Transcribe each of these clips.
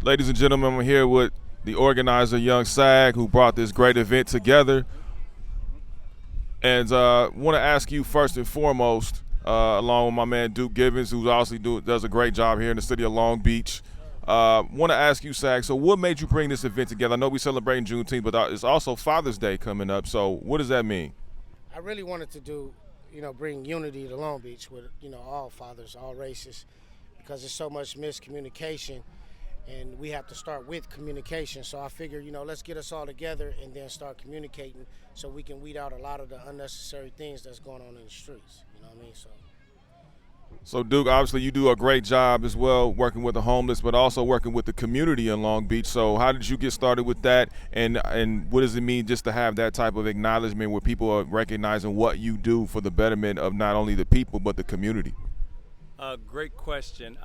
Ladies and gentlemen, I'm here with the organizer, Young Sagg, who brought this great event together. And want to ask you first and foremost, along with my man Duke Givens, who does a great job here in the city of Long Beach. Want to ask you, Sagg, so what made you bring this event together? I know we're celebrating Juneteenth, but it's also Father's Day coming up. So what does that mean? I really wanted to bring unity to Long Beach with, all fathers, all races, because there's so much miscommunication, and we have to start with communication. So I figured, let's get us all together and then start communicating so we can weed out a lot of the unnecessary things that's going on in the streets. You know what I mean? So Duke, obviously you do a great job as well working with the homeless, but also working with the community in Long Beach. So how did you get started with that, and what does it mean just to have that type of acknowledgement where people are recognizing what you do for the betterment of not only the people but the community? Great question.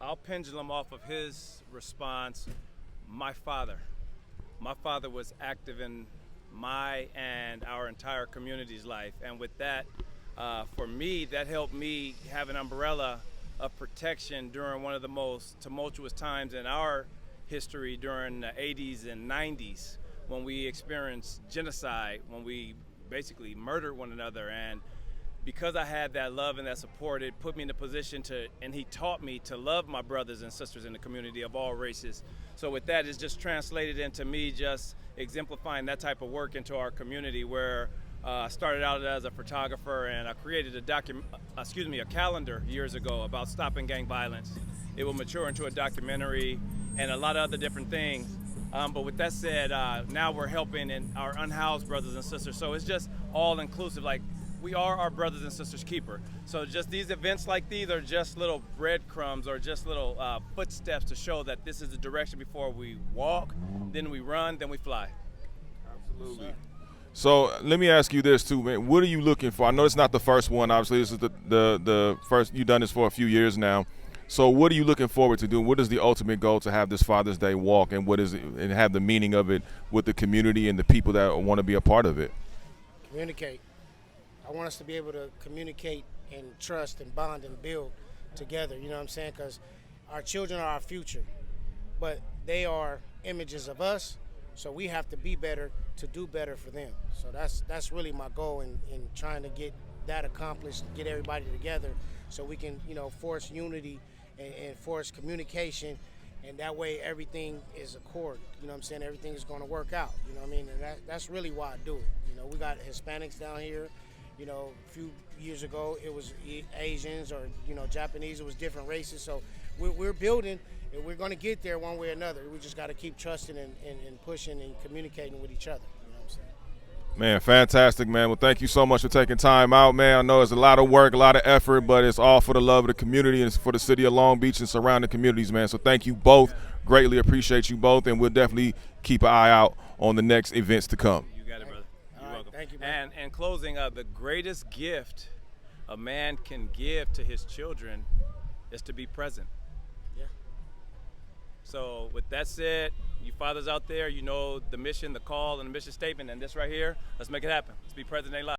I'll pendulum off of his response. My father was active in my and our entire community's life, and with that, for me, that helped me have an umbrella of protection during one of the most tumultuous times in our history during the 80s and 90s, when we experienced genocide, when we basically murdered one another. And because I had that love and that support, it put me in a position and he taught me to love my brothers and sisters in the community of all races. So with that, it's just translated into me just exemplifying that type of work into our community, where I started out as a photographer, and I created a calendar years ago about stopping gang violence. It will mature into a documentary and a lot of other different things. But with that said, now we're helping in our unhoused brothers and sisters. So it's just all inclusive. Like, we are our brothers and sisters keeper. So just these events like these are just little breadcrumbs, or just little footsteps to show that this is the direction. Before we walk, then we run, then we fly. Absolutely. So let me ask you this too, man. What are you looking for? I know it's not the first one. Obviously, this is the first. You've done this for a few years now. So what are you looking forward to doing? What is the ultimate goal to have this Father's Day walk, and what is it, and have the meaning of it with the community and the people that want to be a part of it? Communicate. I want us to be able to communicate and trust and bond and build together. You know what I'm saying? Because our children are our future, but they are images of us. So we have to be better to do better for them. So that's really my goal in trying to get that accomplished, get everybody together so we can, force unity and force communication, and that way everything is accord. You know what I'm saying? Everything is going to work out. You know what I mean? And that's really why I do it. We got Hispanics down here. A few years ago it was Asians or, Japanese. It was different races. So we're building, and we're going to get there one way or another. We just got to keep trusting and pushing and communicating with each other. You know what I'm saying? Man, fantastic, man. Well, thank you so much for taking time out, man. I know it's a lot of work, a lot of effort, but it's all for the love of the community and it's for the city of Long Beach and surrounding communities, man. So thank you both. Greatly appreciate you both, and we'll definitely keep an eye out on the next events to come. You got it, brother. You're welcome. Thank you, man. And in closing, the greatest gift a man can give to his children is to be present. Yeah. So with that said, you fathers out there, you know the mission, the call, and the mission statement, and this right here, let's make it happen. Let's be present in their lives.